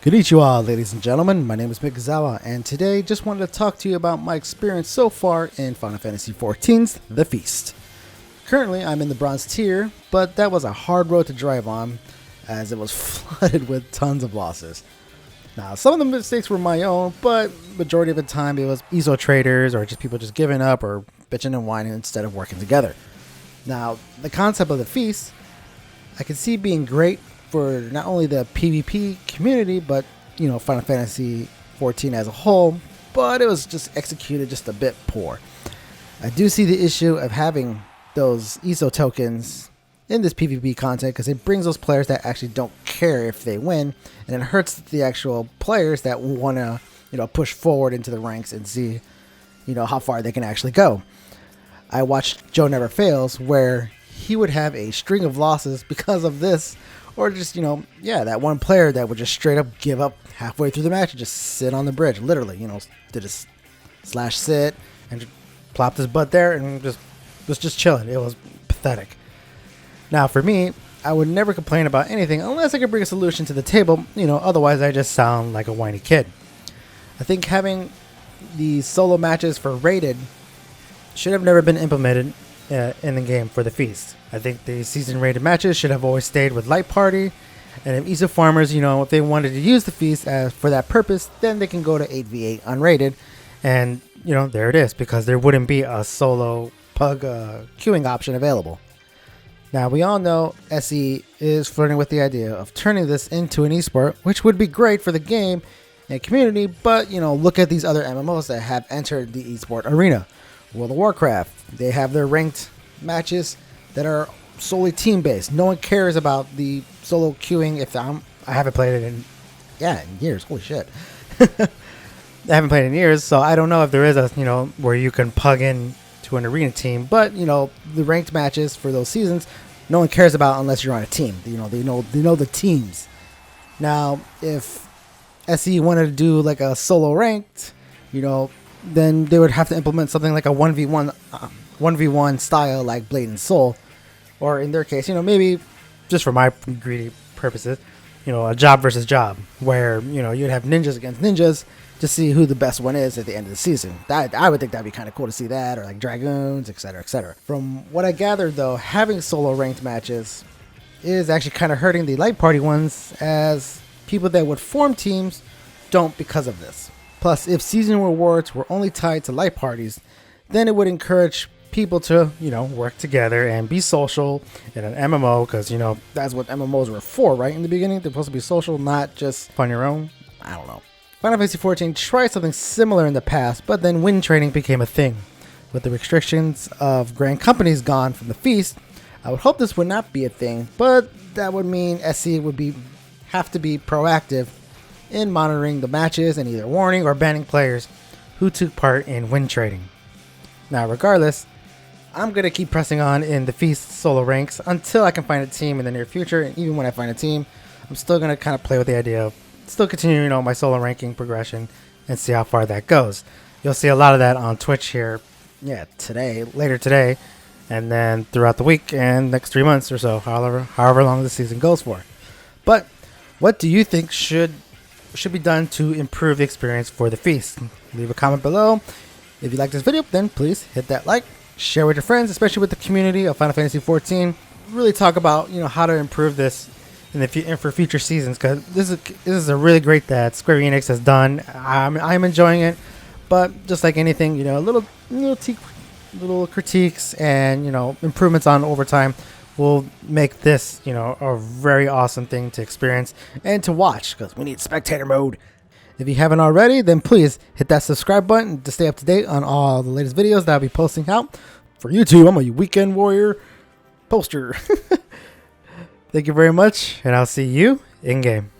Konnichiwa, ladies and gentlemen. My name is Mikazawa, and today just wanted to talk to you about my experience so far in Final Fantasy XIV's The Feast. Currently, I'm in the bronze tier, but that was a hard road to drive on, as it was flooded with tons of losses. Now, some of the mistakes were my own, but majority of the time it was ESO traders or just people just giving up or bitching and whining instead of working together. Now, the concept of The Feast, I can see being great for not only the PvP community, but Final Fantasy XIV as a whole, but it was just executed just a bit poor. I do see the issue of having those ESO tokens in this PvP content because it brings those players that actually don't care if they win, and it hurts the actual players that want to push forward into the ranks and see how far they can actually go. I watched Joe Never Fails, where he would have a string of losses because of this. Or just, that one player that would just straight up give up halfway through the match and just sit on the bridge. Literally, did a slash sit and just plopped his butt there and was just chilling. It was pathetic. Now, for me, I would never complain about anything unless I could bring a solution to the table. Otherwise I just sound like a whiny kid. I think having the solo matches for rated should have never been implemented in the game for the Feast. I think the season rated matches should have always stayed with Light Party, and if ESO farmers, if they wanted to use the Feast for that purpose, then they can go to 8v8 unrated, and there it is, because there wouldn't be a solo pug queuing option available. Now, we all know SE is flirting with the idea of turning this into an esport, which would be great for the game and community, but look at these other MMOs that have entered the esport arena. World of Warcraft, they have their ranked matches that are solely team-based. No one cares about the solo queuing. I haven't played it in years. Holy shit. I haven't played it in years, so I don't know if there is a, where you can plug in to an arena team. But, the ranked matches for those seasons, no one cares about unless you're on a team. They know the teams. Now, if SE wanted to do like a solo ranked, then they would have to implement something like a 1v1 style like Blade and Soul. Or in their case, maybe just for my greedy purposes, a job versus job, where, you'd have ninjas against ninjas to see who the best one is at the end of the season. I would think that'd be kind of cool to see that, or like Dragoons, etc., etc. From what I gathered, though, having solo ranked matches is actually kind of hurting the Light Party ones, as people that would form teams don't because of this. Plus, if season rewards were only tied to Light Parties, then it would encourage people to, work together and be social in an MMO, because, that's what MMOs were for, right? In the beginning, they're supposed to be social, not just on your own. I don't know. Final Fantasy XIV tried something similar in the past, but then win trading became a thing. With the restrictions of grand companies gone from the Feast, I would hope this would not be a thing, but that would mean SC would have to be proactive in monitoring the matches and either warning or banning players who took part in win trading. Now, regardless, I'm going to keep pressing on in the Feast solo ranks until I can find a team in the near future, and even when I find a team, I'm still going to kind of play with the idea of still continuing my solo ranking progression and see how far that goes. You'll see a lot of that on Twitch here, later today, and then throughout the week and next 3 months or so, however long the season goes for. But what do you think should be done to improve the experience for the Feast? Leave a comment below. If you like this video, then please hit that like, share with your friends, especially with the community of Final Fantasy XIV. Really talk about how to improve this and for future seasons, because this is a really great that Square Enix has done. I'm enjoying it, but just like anything, little critiques and improvements on over time will make this a very awesome thing to experience and to watch, because we need spectator mode. If you haven't already, then please hit that subscribe button to stay up to date on all the latest videos that I'll be posting out. For YouTube, I'm a weekend warrior poster. Thank you very much, and I'll see you in game.